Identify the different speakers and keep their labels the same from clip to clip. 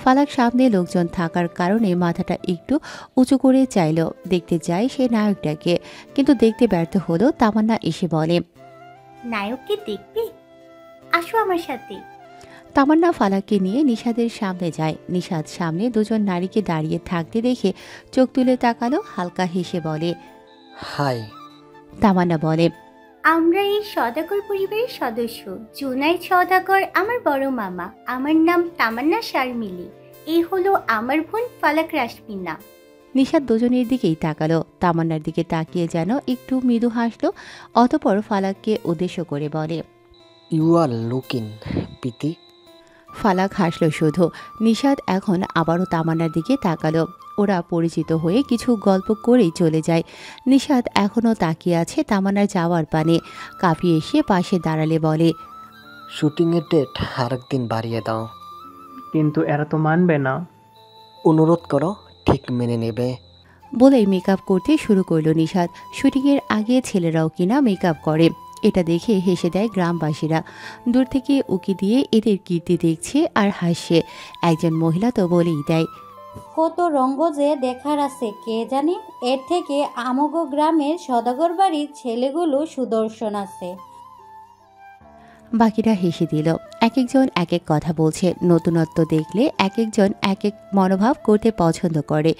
Speaker 1: ফালাক সামনে লোকজন থাকার কারণে মাথাটা একটু উঁচু করে চাইল দেখতে যায় সে নায়কটাকে, কিন্তু দেখতে ব্যর্থ হলো। তামান্না এসে বলে,
Speaker 2: নায়ককে দেখবে, আসো আমার সাথে।
Speaker 1: তামান্না ফালাককে নিয়ে নিশাদের সামনে যায়। নিশাদ সামনে দুজন নারীকে দাঁড়িয়ে থাকতে দেখে চোখ তুলে তাকালো, হালকা হেসে বলে,
Speaker 3: হাই।
Speaker 1: তামান্না বলে,
Speaker 2: আমরা এই সওদাগর পরিবারের সদস্য। জুনাইদ সওদাগর আমার বড় মামা। আমার নাম তামান্না শারমিলি। এই হলো আমার বোন ফালাক রাশমিনা।
Speaker 1: নিশাদ দুজনের দিকেই তাকালো। তামান্নার দিকে তাকিয়ে যেন একটু মৃদু হাসলো, অতপর ফালাককে উদ্দেশ্য করে বলে,
Speaker 3: ইউ আর লুকিং পিতি।
Speaker 1: ফালাক হাসল শুধু। নিশাদ এখন আবারও তামান্নার দিকে তাকালো। ওরা পরিচিত হয়ে কিছু গল্প করেই চলে যায়। নিশাদ এখনও তাকিয়ে আছে তামান্নার যাওয়ার পানে। কাফি এসে পাশে দাঁড়ালে বলে,
Speaker 3: শুটিংয়ের ডেট আরেকদিন বাড়িয়ে দাও।
Speaker 4: কিন্তু এরা তো মানবে না।
Speaker 3: অনুরোধ করো, ঠিক মেনে নেবে।
Speaker 1: বলেই মেকআপ করতে শুরু করলো নিশাদ। শুটিংয়ের আগে ছেলেরাও কিনা মেকআপ করে, এটা দেখে হেসে দেয় গ্রামবাসীরা। দূর থেকে উকি দিয়ে এদের কীর্তি দেখছে আর হাসছে। একজন মহিলা তো বলেই দেয়,
Speaker 5: কত রঙ্গ যে দেখার আছে কে জানে। এর থেকে আমগো গ্রামের সদাগর বাড়ির ছেলেগুলো সুদর্শন আছে।
Speaker 1: বাকিরা হেসে দিল। এক একজন এক এক কথা বলছে। নতুনত্ব দেখলে এক একজন এক এক মনোভাব করতে পছন্দ করে।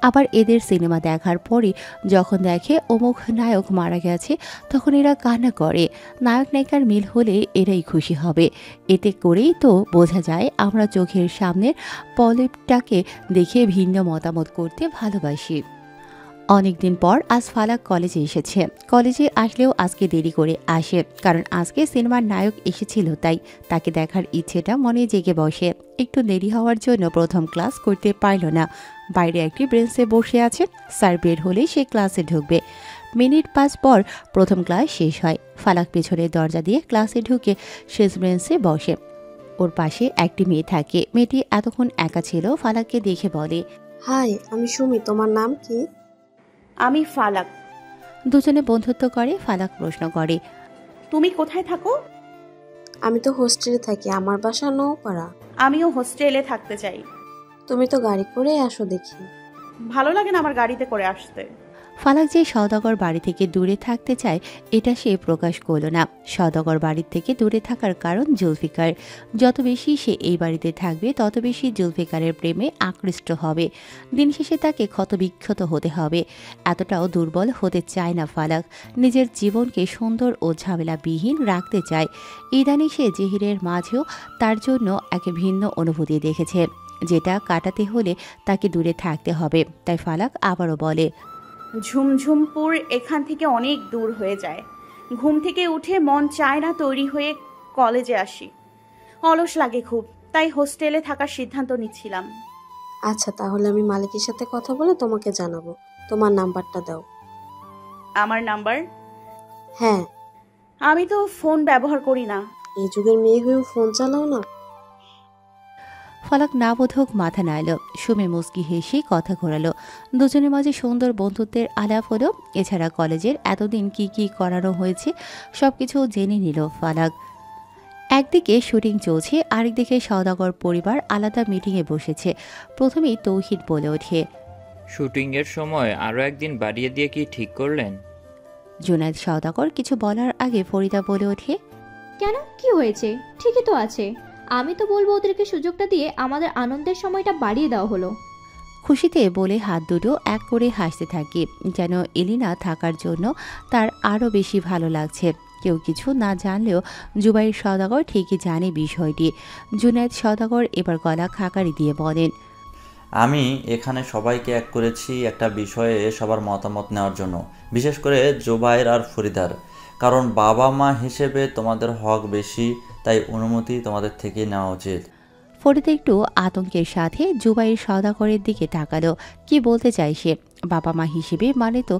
Speaker 1: আবার এদের সিনেমা দেখার পরে যখন দেখে অমুক নায়ক মারা গেছে, তখন এরা কান্না করে। নায়ক নায়িকার মিল হলে এরাই খুশি হবে। এতে করেই তো বোঝা যায় আমরা চোখের সামনের পলিপটাকে দেখে ভিন্ন মতামত করতে ভালোবাসি। অনেকদিন পর আজ ফালাক কলেজে এসেছে। কলেজে আসলেও আজকে দেরি করে আসে, কারণ আজকে সিনেমার নায়ক এসেছিল, তাই তাকে দেখার ইচ্ছেটা মনে জেগে বসে। একটু দেরি হওয়ার জন্য প্রথম ক্লাস করতে পারল না। বাইরে একটি বেঞ্চে বসে আছে। স্যার বের হলেই সে ক্লাসে ঢুকবে। মিনিট 5 পর প্রথম ক্লাস শেষ হয়। ফালাক পেছনের দরজা দিয়ে ক্লাসে ঢুকে শেষ বেঞ্চে বসে। ওর পাশে একটি মেয়ে থাকে। মেয়েটি এতক্ষণ একা ছিল। ফালাককে দেখে বলে,
Speaker 6: হাই, আমি সুমি। তোমার নাম কি?
Speaker 7: আমি ফালাক।
Speaker 1: দুজনে বন্ধুত্ব করে। ফালাক প্রশ্ন করে,
Speaker 7: তুমি কোথায় থাকো?
Speaker 6: আমি তো হোস্টেলে থাকি। আমার বাসা নওপাড়া।
Speaker 7: আমিও হোস্টেলে থাকতে চাই।
Speaker 6: তুমি তো গাড়ি করে আসো দেখি।
Speaker 7: ভালো লাগে না আমার গাড়িতে করে আসতে।
Speaker 1: ফালাক যে সওদাগর বাড়ি থেকে দূরে থাকতে চায় এটা সে প্রকাশ করল না। সওদাগর বাড়ির থেকে দূরে থাকার কারণ জুলফিকার। যত বেশি সে এই বাড়িতে থাকবে তত বেশি জুলফিকারের প্রেমে আকৃষ্ট হবে। দিন শেষে তাকে ক্ষতবিক্ষত হতে হবে। এতটাও দুর্বল হতে চায় না ফালাক। নিজের জীবনকে সুন্দর ও ঝামেলাবিহীন রাখতে চায়। ইদানি সে জহিরের মাঝেও তার জন্য এক ভিন্ন অনুভূতি দেখেছে, যেটা কাটাতে হলে তাকে দূরে থাকতে হবে। তাই ফালাক আবারও বলে,
Speaker 7: ঝুমঝুমপুর এখান থেকে অনেক দূর হয়ে যায়। ঘুম থেকে উঠে মন চায় না তৈরি হয়ে কলেজে আসি। অলস লাগে খুব, তাই হোস্টেলে থাকার সিদ্ধান্ত নিচ্ছিলাম।
Speaker 6: আচ্ছা, তাহলে আমি মালিকের সাথে কথা বলে তোমাকে জানাবো। তোমার নাম্বারটা দাও।
Speaker 7: আমার নাম্বার?
Speaker 6: হ্যাঁ।
Speaker 7: আমি তো ফোন ব্যবহার করি না।
Speaker 6: এই যুগের মেয়ে হয়েও ফোন চালাও না?
Speaker 1: ফালাক না বোধক মাথা নাড়ল। সুমে মুস্কি হেসে কথা ঘোরালো। দুজনের মাঝে সুন্দর বন্ধুত্বের আলাপ হলো। এছাড়া কলেজের এতদিন কি কি করানো হয়েছে সবকিছু জেনে নিল ফালাক। একদিকে শুটিং চলছে, আরেকদিকে সওদাগর পরিবার আলাদা মিটিংয়ে বসেছে। প্রথমেই তৌহিদ বলে ওঠে,
Speaker 8: শুটিংয়ের সময় আরও একদিন বাড়িয়ে দিয়ে কি ঠিক করলেন?
Speaker 1: জুনায়েদ সওদাগর কিছু বলার আগে ফরিদা বলে ওঠে,
Speaker 9: কেন, কি হয়েছে? ঠিকই তো আছে। আমি তো বলবো ওদেরকে সুযোগটা দিয়ে আমাদের আনন্দের সময়টা বাড়িয়ে দেওয়া হলো।
Speaker 1: খুশিতে বলে হাত দুটো এক করে হাসতে থাকে, যেন এলিনা থাকার জন্য তার আরও বেশি ভালো লাগছে। কেউ কিছু না জানলেও জুবাইর সওদাগর ঠিকই জানে বিষয়টি। জুনায়েদ সওদাগর এবার গলা খাকারি দিয়ে বলেন,
Speaker 10: আমি এখানে সবাইকে এক করেছি একটা বিষয়ে সবার মতামত নেওয়ার জন্য, বিশেষ করে জুবাইর আর ফরিদার। কারণ বাবা মা হিসেবে তোমাদের হক বেশি, তাই অনুমতি তোমাদের থেকে নেওয়া উচিত।
Speaker 1: ফরিদা একটু আতঙ্কের সাথে জুবাইর সওদাগরের দিকে তাকালো। কি বলতে চাই সে? বাবা মা হিসেবে মানে তো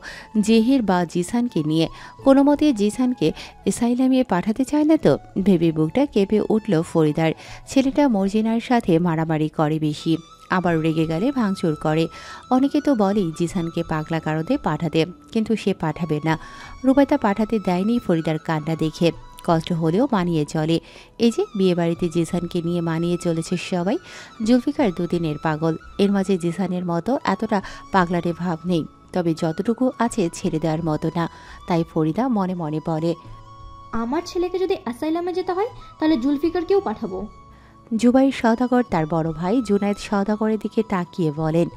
Speaker 1: জেহির বা জিসানকে নিয়ে। কোনো মতে জিসানকে এসাইলামে পাঠাতে চায় না তো? ভেবে বুকটা কেঁপে উঠল ফরিদার। ছেলেটা মর্জিনার সাথে মারামারি করে বেশি, আবার রেগে গেলে ভাঙচুর করে। অনেকে তো বলেই জিসানকে পাগলা কারদে পাঠাতে, কিন্তু সে পাঠাবে না। রুবাইদা পাঠাতে দেয়নি ফরিদার কান্না দেখে। কষ্ট হলেও মানিয়ে চলে। এই যে বিয়েবাড়িতে জিসানকে নিয়ে মানিয়ে চলেছে সবাই। জুলফিকার দুদিনের পাগল, এর মাঝে জিসানের মতো এতটা পাগলাটে ভাব নেই, তবে যতটুকু আছে ছেড়ে দেওয়ার মতো না। তাই ফরিদা মনে মনে বলে,
Speaker 9: আমার ছেলেকে যদি অ্যাসাইলামে যেতে হয় তাহলে জুলফিকারকেও পাঠাবো।
Speaker 1: জুবাইর সওদাগর তার বড় ভাই জুনায়েদ সওদাগরের দিকে তাকিয়ে বলেন।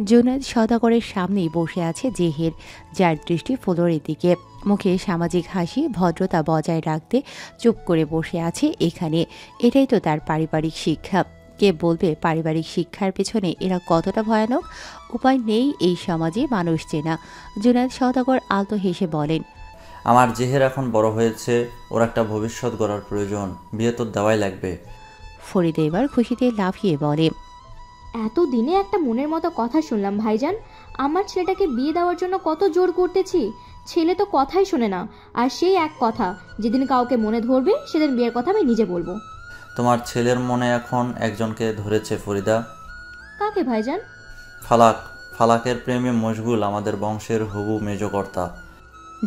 Speaker 1: জুনায়েদ সওদাগরের সামনেই বসে আছে জেহের, যার দৃষ্টি ফ্লোরের দিকে। মুখে সামাজিক হাসি, ভদ্রতা বজায় রাখতে চুপ করে বসে আছে এখানে। এটাই তো তার পারিবারিক শিক্ষা। কে বলবে পারিবারিক শিক্ষার পেছনে এরা কতটা ভয়ানক? উপায় নেই এই সমাজে মানুষ চেনা। জুনায়েদ সওদাগর আলতো হেসে বলেন,
Speaker 10: আমার জেহের এখন বড় হয়েছে, ওর একটা ভবিষ্যৎ গড়ার প্রয়োজন, বিয়ে তো দেওয়াই লাগবে।
Speaker 1: ফরিদা এবার খুশিতে লাফিয়ে বলে,
Speaker 9: এতদিনে একটা মনের মতো কথা শুনলাম ভাইজান। আমার ছেলেটাকে বিয়ে দেওয়ার জন্য কত জোর করতেছি, ছেলে তো কথাই শোনে না। আর সেই এক কথা, যেদিন কাউকে মনে ধরবে সেদিন বিয়ের কথা আমি নিজে বলবো।
Speaker 10: তোমার ছেলের মনে এখন একজনকে ধরেছে ফরিদা।
Speaker 9: কাকে ভাইজান?
Speaker 10: ফালাক। ফালাকের প্রেমে মশগুল আমাদের বংশের হবু মেজকর্তা।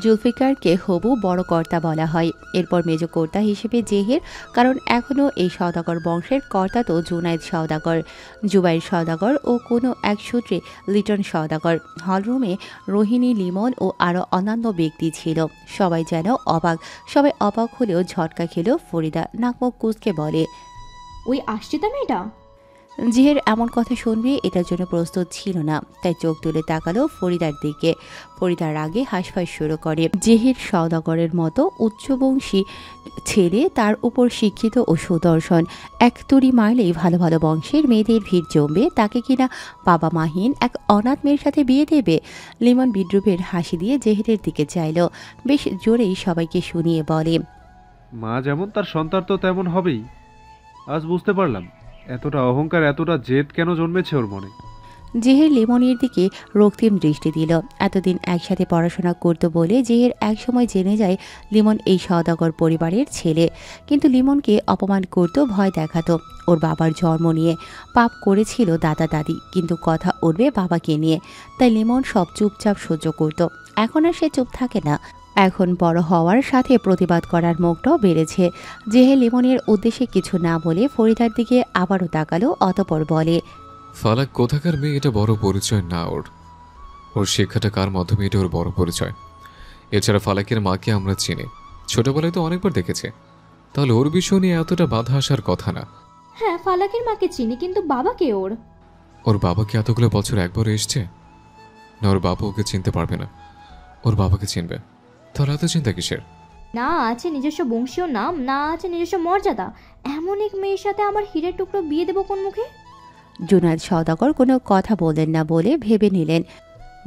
Speaker 1: জুলফিকারকে হবু বড় কর্তা বলা হয়, এরপর মেজ কর্তা হিসেবে জেহের, কারণ এখনও এই সওদাগর বংশের কর্তা তো জুনায়েদ সওদাগর, জুবাইর সওদাগর ও কোনো এক সূত্রে লিটন সওদাগর। হলরুমে রোহিণী, লিমন ও আরও অন্যান্য ব্যক্তি ছিল। সবাই যেন অবাক। সবাই অবাক হলেও ঝটকা খেল ফরিদা নাক মুখ কুঁচকে বলে,
Speaker 9: ওই আসছে তা মেয়েটা।
Speaker 1: জেহের এমন কথা শুনবে এটার জন্য প্রস্তুত ছিল না, তাই চোখ তুলে তাকালো ফরিদার দিকে। ফরিদার আগে হাঁসফাঁস শুরু করে। জেহের সওদাগরের মতো উচ্চবংশী ছেলে, তার উপর শিক্ষিত ও সুদর্শন, এক তুড়ি মারলেই ভালো ভালো বংশের মেয়েদের ভিড় জমবে। তাকে কিনা বাবা মাহীন এক অনাথ মেয়ের সাথে বিয়ে দেবে? লিমন বিদ্রুপের হাসি দিয়ে জেহেরের দিকে চাইল, বেশ জোরেই সবাইকে শুনিয়ে বলে,
Speaker 11: মা যেমন তার সন্তান তো তেমন হবেই। আজ বুঝতে পারলাম এতটা অহংকার, এতটা জেদ কেন জন্মেছে ওর মনে।
Speaker 1: জেহের লিমনের দিকে রক্তিম দৃষ্টি দিল। এতদিন একসাথে পড়াশোনা করত বলে জেহের একসময় জেনে যায় লিমন এই সওদাগর পরিবারের ছেলে, কিন্তু লিমনকে অপমান করত, ভয় দেখাতো। ওর বাবার জন্ম নিয়ে পাপ করেছিল দাদা দাদি, কিন্তু কথা উঠবে বাবাকে নিয়ে, তাই লিমন সব চুপচাপ সহ্য করত। এখন আর সে চুপ থাকে না। এখন বড় হওয়ার সাথে প্রতিবাদ করার মুখটাও বেড়েছে। জেহে লিমনের উদ্দেশ্যে কিছু না বলে ফরিদার দিকে আবারও তাকালো, অতঃপর বলে,
Speaker 12: ফালাক কোথাকার মেয়ে এটা বড় পরিচয় না ওর। ওর শিক্ষাটা কার মাধ্যমে এটা ওর বড় পরিচয়। এছাড়া ফালাকের মাকে আমরা চিনি, ছোটবেলায় তো অনেকবার দেখেছে, তাহলে ওর বিষয় নিয়ে এতটা বাধা আসার কথা না।
Speaker 9: হ্যাঁ, ফালাকের মাকে চিনি, কিন্তু বাবাকে
Speaker 12: ওর বাবাকে এতগুলো বছর একবার এসছে না? ওর বাবা ওকে চিনতে পারবে না, ওর বাবাকে চিনবে, তাহলে এত চিন্তা কিসের?
Speaker 9: না আছে নিজস্ব বংশীয় নাম, না আছে নিজস্ব মর্যাদা, এমন এক মেয়ের সাথে আমার হীরের টুকরো বিয়ে দেবো কোন মুখে?
Speaker 1: জুনায়েদ সওদাগর কোনো কথা বললেন না বলে ভেবে নিলেন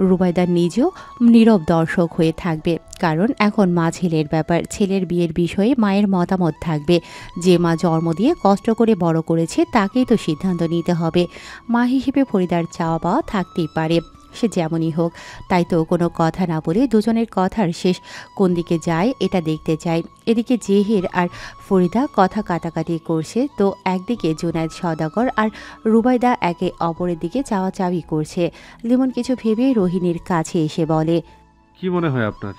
Speaker 1: রুবাইদা নিজেও নীরব দর্শক হয়ে থাকবে, কারণ এখন মা ছেলের ব্যাপার। ছেলের বিয়ের বিষয়ে মায়ের মতামত থাকবে। যে মা জন্ম দিয়ে কষ্ট করে বড় করেছে তাকেই তো সিদ্ধান্ত নিতে হবে। মা হিসেবে ফরিদার চাওয়া পাওয়া থাকতেই পারে, সে যেমনই হোক। তাই তো কোনো কথা না বলে দুজনের কথার শেষ কোন দিকে যায় এটা দেখতে চাই। এদিকে জেহের আর ফরিদা কথা কাটাকাটি করছে, তো একদিকে জুনায়েদ সওদাগর আর রুবাইদা একে অপরের দিকে চাওয়াচাওয়ি করছে। লিমন কিছু ভেবে রোহিণীর কাছে এসে বলে,
Speaker 11: কি মনে হয় আপনার,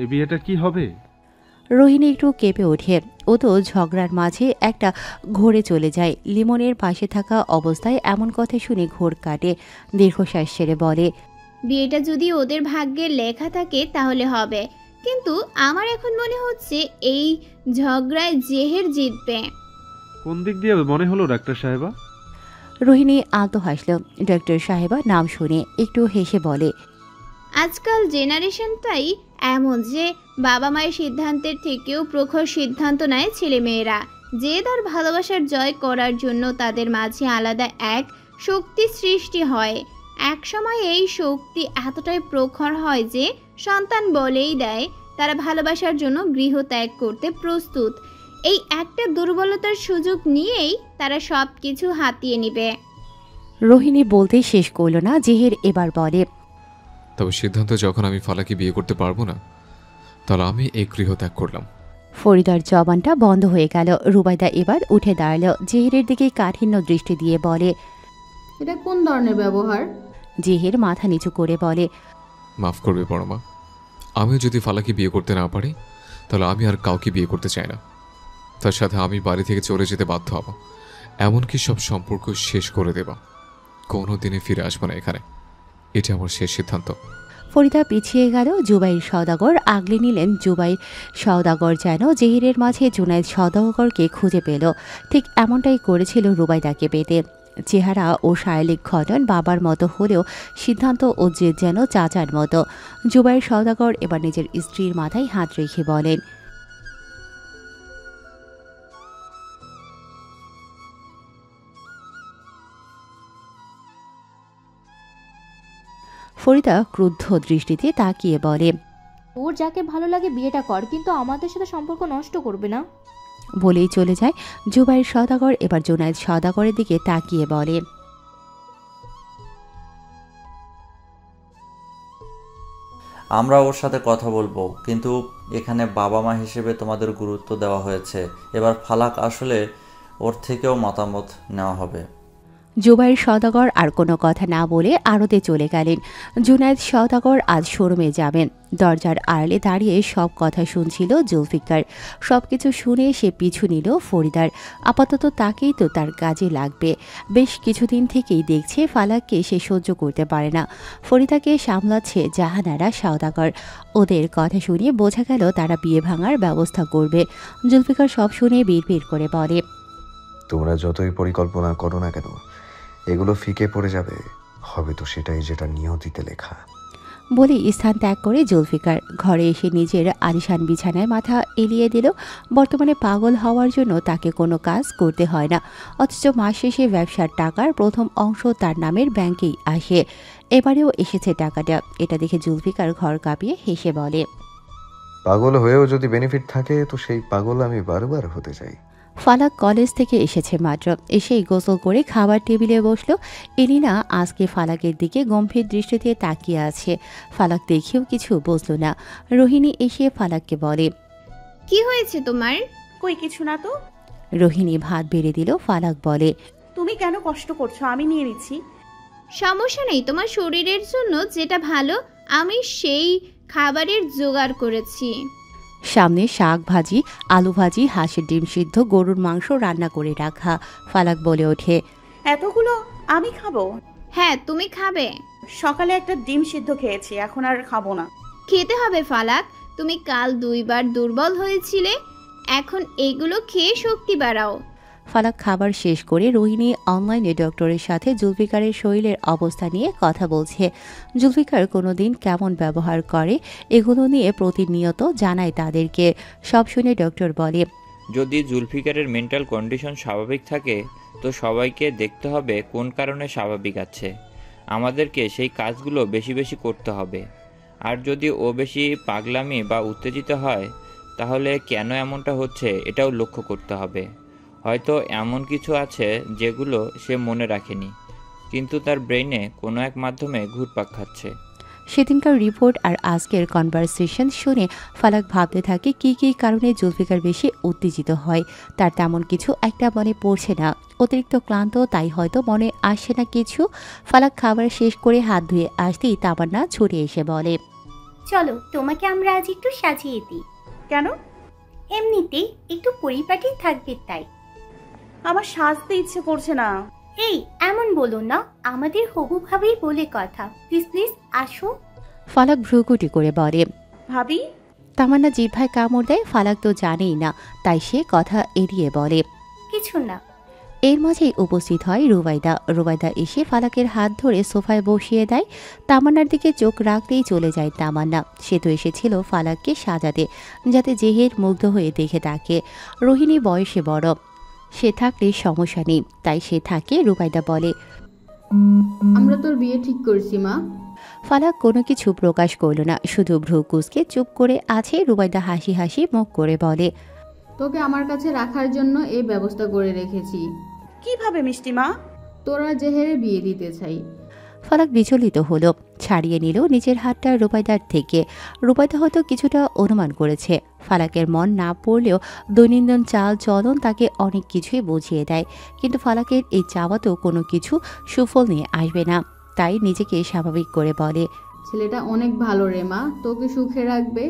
Speaker 11: এই বিয়েটা কি হবে?
Speaker 1: রোহিণী একটু কেঁপে ওঠে। ও তো ঝগড়ার মাঝে একটা ঘোরে চলে যায়। লিমনের পাশে থাকা অবস্থায় এমন কথা শুনে ঘোর কাটে, দীর্ঘশ্বাস ছেড়ে বলে,
Speaker 13: বিয়েটা যদি ওদের ভাগ্যে লেখা থাকে তাহলে হবে, কিন্তু আমার এখন মনে হচ্ছে এই ঝগড়ায় জেহের জিতবে।
Speaker 11: কোন দিক দিয়ে মনে হলো ডাক্তার সাহেবা?
Speaker 1: রোহিণী আলতো হাসল। ডাক্তার সাহেবা নাম শুনে একটু হেসে বলে,
Speaker 13: আজকাল জেনারেশনটাই এমন যে বাবা মায়ের সিদ্ধান্তের থেকেও প্রখর সিদ্ধান্ত নেয় ছেলেমেয়েরা। জেদ আর ভালোবাসার জয় করার জন্য তাদের মাঝে আলাদা এক শক্তি সৃষ্টি হয়। এক সময় এই শক্তি এতটাই প্রখর হয় যে সন্তান বলেই দেয় তারা ভালোবাসার জন্য গৃহত্যাগ করতে প্রস্তুত। এই একটা দুর্বলতার সুযোগ নিয়েই তারা সব কিছু হাতিয়ে নেবে।
Speaker 1: রোহিণী বলতেই শেষ করল না, জেহের এবার বলে,
Speaker 12: তবে সিদ্ধান্ত যখন আমি ফালাকে বিয়ে করতে পারবো না, তাহলে আমি এই গৃহ ত্যাগ করলাম।
Speaker 1: ফরিদার জবানটা বন্ধ হয়ে গেল। রুবাইদা এবার উঠে দাঁড়ালো, জেহেরের দিকে কাঠিন্য দৃষ্টি দিয়ে বলে,
Speaker 14: এটা কোন ধরনের ব্যবহার?
Speaker 1: জেহের মাথা নিচু করে বলে,
Speaker 12: মাফ করবে বড় মা, আমিও যদি ফালাকে বিয়ে করতে না পারি তাহলে আমি আর কাউকে বিয়ে করতে চাই না। তার সাথে আমি বাড়ি থেকে চলে যেতে বাধ্য হব, এমনকি সব সম্পর্ক শেষ করে দেব। কোনো দিনে ফিরে আসবো না এখানে, এটা আমার শেষ সিদ্ধান্ত।
Speaker 1: ফরিদা পিছিয়ে গেল। জুবাইর সওদাগর আগলে নিলেন। জুবাইর সওদাগর যেন জেহিরের মাঝে জুনায়েদ সওদাগরকে খুঁজে পেল। ঠিক এমনটাই করেছিল রুবাইদাকে পেতে। চেহারা ও শারীরিক গঠন বাবার মতো হলেও সিদ্ধান্ত ও জেদ যেন চাচার মতো। জুবাইর সওদাগর এবার নিজের স্ত্রীর মাথায় হাত রেখে বলেন, ফরিদা ক্রুদ্ধ দৃষ্টিতে তাকিয়ে বলে,
Speaker 9: ওর যাকে ভালো লাগে বিয়েটা কর, কিন্তু আমাদের সাথে সম্পর্ক নষ্ট করবে না।
Speaker 1: বলেই চলে যায়। জুবাইর সওদাগর এবার জুনায়েদ সওদাগরের দিকে তাকিয়ে বলে,
Speaker 10: আমরা ওর সাথে কথা বলবো, কিন্তু এখানে বাবা মা হিসেবে তোমাদের গুরুত্ব দেওয়া হয়েছে। এবার ফালাক আসলে ওর থেকেও মতামত নেওয়া হবে।
Speaker 1: জুবাইর সওদাগর আর কোনো কথা না বলে আড়তে চলে গেলেন। জুনায়েদ সওদাগর আজ শোরুমে যাবেন। দরজার আড়ালে দাঁড়িয়ে সব কথা শুনছিল জুলফিকার। সব কিছু শুনে সে পিছু নিল ফরিদার। আপাতত তাকেই তো তার কাজে লাগবে। বেশ কিছুদিন থেকেই দেখছে ফালাককে সে সহ্য করতে পারে না। ফরিদাকে সামলাচ্ছে জাহানারা সওদাগর। ওদের কথা শুনে বোঝা গেল তারা বিয়ে ভাঙার ব্যবস্থা করবে। জুলফিকার সব শুনে বিড়বিড় করে বলে,
Speaker 15: তোমরা যতই পরিকল্পনা করো না কেন, এগুলো ফিকে পড়ে যাবে। হবে তো সেটাই যেটা নিয়তিতে লেখা।
Speaker 1: বলে স্থান ত্যাগ করে জুলফিকার ঘরে এসে নিজের আলিশান বিছানায় মাথা এলিয়ে দিল। বর্তমানে পাগল হওয়ার জন্য তাকে কোনো কাজ করতে হয় না, অথচ মাস শেষে ব্যবসার টাকার প্রথম অংশ তার নামের ব্যাংকেই আসে। এবারেও এসেছে টাকাটা। এটা দেখে জুলফিকার ঘর কাঁপিয়ে হেসে বলে,
Speaker 15: পাগল হয়েও যদি বেনিফিট থাকে তো সেই পাগল আমি বারবার হতে চাই।
Speaker 1: ফালাক কলেজ থেকে এসেছে মাত্র। এসেই গোসল করে খাবার টেবিলে বসলো। এলিনা আজকে ফালাকের দিকে গম্ভীর দৃষ্টিতে তাকিয়ে আছে। ফালাক দেখেও কিছু বুঝল না। রোহিণী এসে ফালাককে বলে,
Speaker 13: কি হয়েছে তোমার?
Speaker 7: কই কিছু না তো।
Speaker 1: রোহিণী ভাত বেড়ে দিল। ফালাক বলে,
Speaker 7: তুমি কেন কষ্ট করছো, আমি নিয়ে নিচ্ছি।
Speaker 13: সমস্যা নেই, তোমার শরীরের জন্য যেটা ভালো আমি সেই খাবারের জোগাড় করেছি।
Speaker 1: সামনে শাক ভাজি, আলু ভাজি, হাঁসের ডিম সিদ্ধ, গরুর মাংস রান্না করে রাখা। ফালাক বলে ওঠে,
Speaker 7: এতগুলো আমি খাবো?
Speaker 13: হ্যাঁ তুমি খাবে।
Speaker 7: সকালে একটা ডিম সিদ্ধ খেয়েছি, এখন আর খাবো না।
Speaker 13: খেতে হবে ফালাক, তুমি কাল 2 বার দুর্বল হয়েছিলে, এখন এগুলো খেয়ে শক্তি বাড়াও।
Speaker 1: ফালাক খাবার শেষ করে রোহিণী অনলাইনে ডক্টরের সাথে জুলফিকারের শরীরের অবস্থা নিয়ে কথা বলছে। জুলফিকার কোনোদিন কেমন ব্যবহার করে এগুলো নিয়ে প্রতিনিয়ত জানায় তাদেরকে। সব শুনে ডক্টর বলে,
Speaker 8: যদি জুলফিকারের মেন্টাল কন্ডিশন স্বাভাবিক থাকে তো সবাইকে দেখতে হবে কোন কারণে স্বাভাবিক আছে। আমাদেরকে সেই কাজগুলো বেশি বেশি করতে হবে। আর যদি ও বেশি পাগলামি বা উত্তেজিত হয় তাহলে কেন এমনটা হচ্ছে এটাও লক্ষ্য করতে হবে। হয়তো এমন কিছু আছে যেগুলো সে মনে রাখেনি, কিন্তু তার ব্রেইনে কোনো এক মাধ্যমে ঘুরপাক খাচ্ছে।
Speaker 1: সেদিনকার রিপোর্ট আর আজকের কনভারসেশন শুনে ফালাক ভাবতে থাকে কি কী কারণে জুলফিকার বেশি উত্তেজিত হয়। তার তেমন কিছু একটা মনে পড়ছে না, অতিরিক্ত ক্লান্ত, তাই হয়তো মনে আসছে না কিছু। ফালাক খাবার শেষ করে হাত ধুয়ে আসতেই তামান্না ছুটে এসে বলে,
Speaker 2: চলো তোমাকে আমরা আজ একটু সাজিয়ে দিই।
Speaker 7: কেন?
Speaker 2: এমনিতেই একটু পরিপাটি থাকবে তাই।
Speaker 7: আমার সাজতে ইচ্ছে করছে না।
Speaker 2: এই এমন বলো না, আমাদের হবু ভাবেই বলে কথা। প্লিজ প্লিজ আসো।
Speaker 1: ফালাক ভ্রুকুটি করে বলে,
Speaker 7: ভাবি।
Speaker 1: তামান্না জিহ্বায় কামড় দেয়। ফালাক তো জানেই না, তাই সে কথা এড়িয়ে বলে,
Speaker 2: কিছু না।
Speaker 1: এর মাঝেই উপস্থিত হয় রুবাইদা। রুবাইদা এসে ফালাকের হাত ধরে সোফায় বসিয়ে দেয়। তামান্নার দিকে চোখ রাখতেই চলে যায় তামান্না। সে তো এসেছিল ফালাককে সাজাতে, যাতে জেহের মুগ্ধ হয়ে দেখে তাকে। রোহিণী বয়সে বড়, সে থাকলে সমস্যা নেই, তাই সে থাকে। রুবাইদা বলে,
Speaker 14: আমরা তোর বিয়ে ঠিক করছি মা।
Speaker 1: ফালাক কোনো কিছু প্রকাশ করল না, শুধু ভ্রু কুঁচকে চুপ করে আছে। রুবাইদা হাসি হাসি মুখ করে বলে,
Speaker 14: তোকে আমার কাছে রাখার জন্য এই ব্যবস্থা করে রেখেছি।
Speaker 7: কিভাবে মিষ্টি মা?
Speaker 14: তোরা জেহেরে বিয়ে দিতে চাই।
Speaker 1: ফালাক বিচলিত হলো, ছাড়িয়ে নিল নিজের হাতটা রুবাইদার থেকে। রুবাইদা হয়তো কিছুটা অনুমান করেছে। ফালাকের মন না পড়লেও দৈনন্দিন চাল চলন তাকে অনেক কিছুই বুঝিয়ে দেয়। কিন্তু ফালাকের এই চাওয়া তো কোনো কিছু সুফল নিয়ে আসবে না, তাই নিজেকে স্বাভাবিক করে বলে,
Speaker 14: ছেলেটা অনেক ভালো রে মা, তোকে সুখে রাখবে।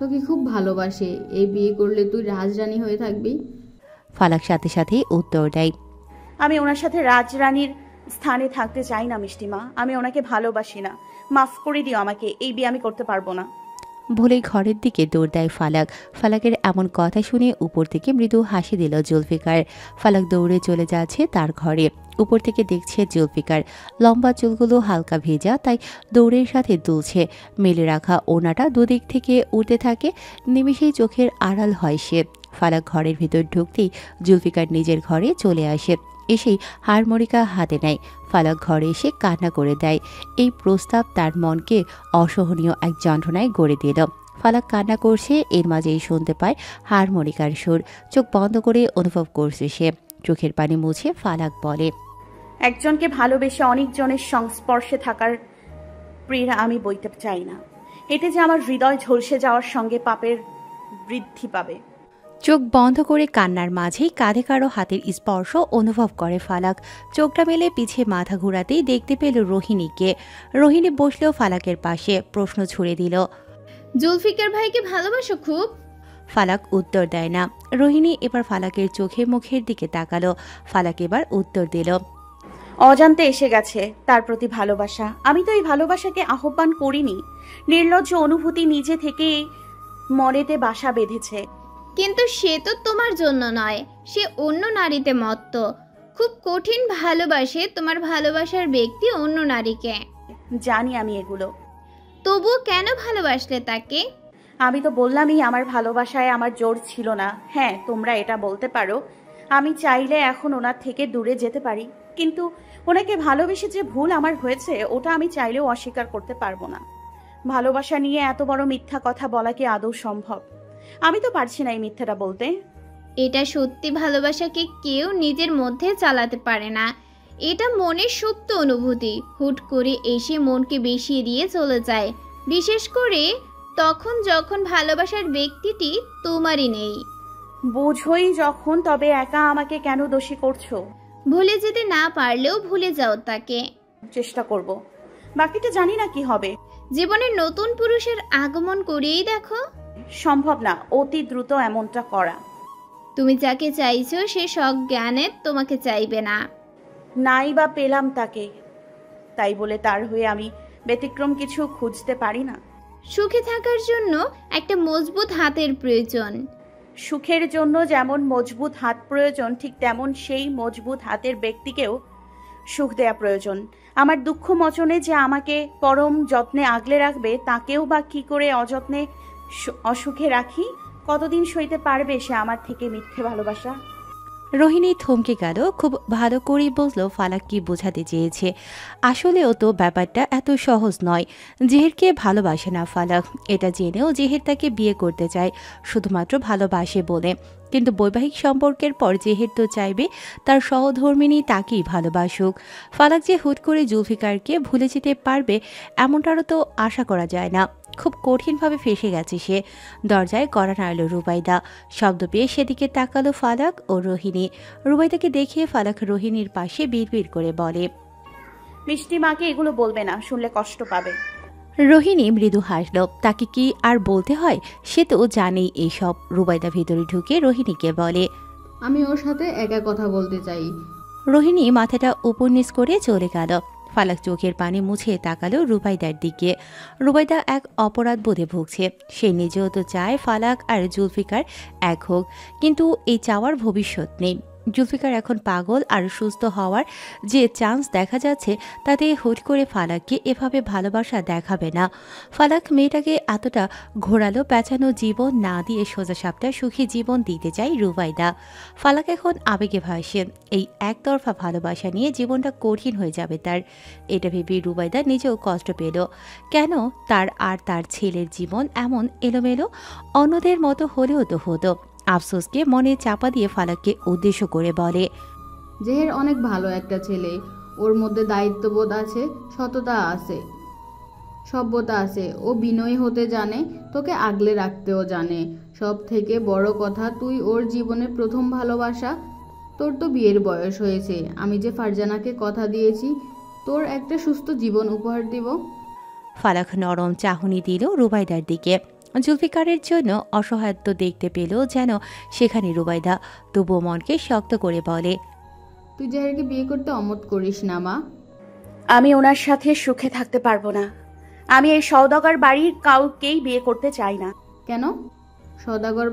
Speaker 14: তোকে খুব ভালোবাসে। এই বিয়ে করলে তুই রাজরানী হয়ে থাকবি।
Speaker 1: ফালাক সাথে সাথে উত্তর দেয়,
Speaker 7: আমি ওনার সাথে রাজরানীর স্থানে থাকতে চাই না মিষ্টিমা। আমি ওনাকে ভালোবাসি না। মাফ করে দিও আমাকে, এই বিয়ে আমি করতে পারবো না।
Speaker 1: বলেই ঘরের দিকে দৌড় দেয় ফালাক। ফালাকের এমন কথা শুনে উপর থেকে মৃদু হাসি দিল জুলফিকার। ফালাক দৌড়ে চলে যাচ্ছে তার ঘরে। উপর থেকে দেখছে জুলফিকার লম্বা চুলগুলো হালকা ভেজা, তাই দৌড়ের সাথে দুলছে। মেলে রাখা ওনাটা দুদিক থেকে উঠতে থাকে, নিমিষেই চোখের আড়াল হয় সে। ফালাক ঘরের ভিতর ঢুকতেই জুলফিকার নিজের ঘরে চলে আসে। এসেই হারমোনিকা হাতে নেয়। ফালাক ঘরে এসে কান্না করে দেয়। এই প্রস্তাব তার মনকে অসহনীয় এক যন্ত্রণায় গড়ে দিল। ফালাক কান্না করছে, এর মাঝেই শুনতে পায় হারমোনিকার সুর। চোখ বন্ধ করে অনুভব করছে সে। চোখের পানি মুছে ফালাক বলে,
Speaker 7: একজনকে ভালোবেসে অনেকজনের সংস্পর্শে থাকার প্রেরণা আমি বইতে চাই না। এতে যে আমার হৃদয় ঝলসে যাওয়ার সঙ্গে পাপের বৃদ্ধি পাবে।
Speaker 1: চোখ বন্ধ করে কান্নার মাঝেই কাঁধে কারো হাতের স্পর্শ অনুভব করে ফালাক। চোখটা মেলে পিছে মাথা ঘোরাতেই দেখতে পেল রোহিণীকে। রোহিণী বসলেও ফালাকের পাশে। প্রশ্ন ছুড়ে দিল,
Speaker 13: জুলফিকার ভাইকে ভালোবাসো খুব?
Speaker 1: ফালাক উত্তর দেয় না। রোহিণী এবার ফালাকের চোখে মুখের দিকে তাকালো। ফালাক এবার উত্তর দিল,
Speaker 7: অজান্তে এসে গেছে তার প্রতি ভালোবাসা। আমি তো এই ভালোবাসাকে আহ্বান করিনি। নির্লজ্জ অনুভূতি নিজে থেকেই মনেতে বাসা বেঁধেছে।
Speaker 13: কিন্তু সে তো তোমার জন্য নয়, সে অন্য নারীতে মত্ত। খুব কঠিন ভালোবাসে তোমার ভালোবাসার ব্যক্তি অন্য নারীকে।
Speaker 7: জানি আমি এগুলো।
Speaker 13: তবুও কেন ভালোবাসলে তাকে?
Speaker 7: আমি তো বললামই আমার ভালোবাসায় আমার জোর ছিল না। হ্যাঁ, তোমরা এটা বলতে পারো আমি চাইলে এখন ওনার থেকে দূরে যেতে পারি, কিন্তু ওনাকে ভালোবেসে যে ভুল আমার হয়েছে ওটা আমি চাইলেও অস্বীকার করতে পারবো না। ভালোবাসা নিয়ে এত বড় মিথ্যা কথা বলা কি আদৌ সম্ভব? আমি তো পারছি না এই মিথ্যাটা বলতে।
Speaker 13: এটা সত্যি ভালোবাসাকে কেউ নিজের মধ্যে চালাতে পারে না। এটা মনের সুপ্ত অনুভূতি, হুট করে এসে মনকে বেশিয়ে দিয়ে চলে যায়। বিশেষ করে তখন যখন ভালোবাসার ব্যক্তিটি তোমারই নেই।
Speaker 7: বোঝোই যখন, তবে একা আমাকে কেন দোষী করছো?
Speaker 13: ভুলে যেতে না পারলেও ভুলে যাও তাকে।
Speaker 7: চেষ্টা করব, বাকিটা জানি না কি হবে।
Speaker 13: জীবনের নতুন পুরুষের আগমন করেই দেখো।
Speaker 7: সম্ভব না অতি দ্রুত এমনটা করা।
Speaker 13: তুমি যাকে চাইছো সে সজ্ঞানে তোমাকে চাইবে না।
Speaker 7: নাই বা পেলাম তাকে, তাই বলে তার হয়ে আমি ব্যতিক্রম কিছু খুঁজতে পারি না।
Speaker 13: সুখে থাকার জন্য একটা মজবুত হাতের প্রয়োজন।
Speaker 7: সুখের জন্য যেমন মজবুত হাত প্রয়োজন, ঠিক তেমন সেই মজবুত হাতের ব্যক্তিকেও সুখ দেয়া প্রয়োজন। আমার দুঃখ মোচনে যে আমাকে পরম যত্নে আগলে রাখবে, তাকেও বা কি করে অযত্নে অসুখে রাখি? কতদিন সইতে পারবে সে আমার থেকে মিথ্যে ভালোবাসা?
Speaker 1: রোহিণী থমকে গেল। খুব ভালো করেই বুঝলো ফালাক কি বোঝাতে চেয়েছে। আসলেও তো ব্যাপারটা এত সহজ নয়। জেহেরকে ভালোবাসে না ফালাক, এটা জেনেও জেহের তাকে বিয়ে করতে চায় শুধুমাত্র ভালোবাসে বলে। কিন্তু বৈবাহিক সম্পর্কের পর জেহের তো চাইবে তার সহধর্মিণী তাকেই ভালোবাসুক। ফালাক যে হুট করে জুলফিকারকে ভুলে যেতে পারবে এমনটারও তো আশা করা যায় না। খুব কঠিনভাবে ফেসে গেছে সে। দরজায় কড়া নাড়ল রুবাইদা। শব্দ পেয়ে সেদিকে তাকালো ফালাক ও রোহিণী। রুবাইদাকে দেখে ফালাক রোহিণীর পাশে বিড়বিড় করে বলে,
Speaker 7: মিষ্টি মাকে এগুলো বলবে না, শুনলে কষ্ট পাবে।
Speaker 1: রোহিণী মৃদু হাসল। তাকে কি আর বলতে হয়, সে তো জানেই এইসব। রুবাইদা ভিতরে ঢুকে রোহিণীকে বলে,
Speaker 14: আমি ওর সাথে একা কথা বলতে চাই।
Speaker 1: রোহিণী মাথাটা উপর নিচ করে চলে গেল। ফালাক চোখের পানি মুছে তাকালো রুবাইদার দিকে। রুবাইদা এক অপরাধ বোধে ভুগছে। সে নিজেও তো চায় ফালাক আর জুলফিকার এক হোক, কিন্তু এই চাওয়ার ভবিষ্যৎ নেই। জুলফিকার এখন পাগল, আর সুস্থ হওয়ার যে চান্স দেখা যাচ্ছে তাতে হুট করে ফালাককে এভাবে ভালোবাসা দেখাবে না। ফালাক মেয়েটাকে এতটা ঘোরালো পেঁচানো জীবন না দিয়ে সোজাসাপটা সুখী জীবন দিতে চাই রুবাইদা। ফালাক এখন আবেগে ভাসেন। এই একতরফা ভালোবাসা নিয়ে জীবনটা কঠিন হয়ে যাবে তার। এটা ভেবে রুবাইদা নিজেও কষ্ট পেল। কেন তার আর তার ছেলের জীবন এমন এলোমেলো? অন্যদের মতো হলেও তো হতো। আফসোসকে মনে চাপা দিয়ে ফালাককে উদ্দেশ্য করে বলে,
Speaker 14: জেহের অনেক ভালো একটা ছেলে। ওর মধ্যে দায়িত্ববোধ আছে, সততা আছে, সভ্যতা আছে। ও বিনয়ী হতে জানে, তোকে আগলে রাখতেও জানে। সব থেকে বড় কথা, তুই ওর জীবনের প্রথম ভালোবাসা। তোর তো বিয়ের বয়স হয়েছে। আমি যে ফারজানাকে কথা দিয়েছি তোর একটা সুস্থ জীবন উপহার দিব।
Speaker 1: ফালাক নরম চাহনি দিল রুবাইদার দিকে। জুলফিকারের জন্য অসহায়ত্ব দেখতে পেল যেন সেখানে রুবাইদা, তবুও মনকে শক্ত করে বলে,
Speaker 14: তুই জাহিরকে বিয়ে করতে অমত করিস না মা।
Speaker 7: আমি ওনার সাথে সুখে থাকতে পারবো না। আমি এই সওদাগর বাড়ির কাউকেই বিয়ে করতে চাই না।
Speaker 14: কেন? সওদাগর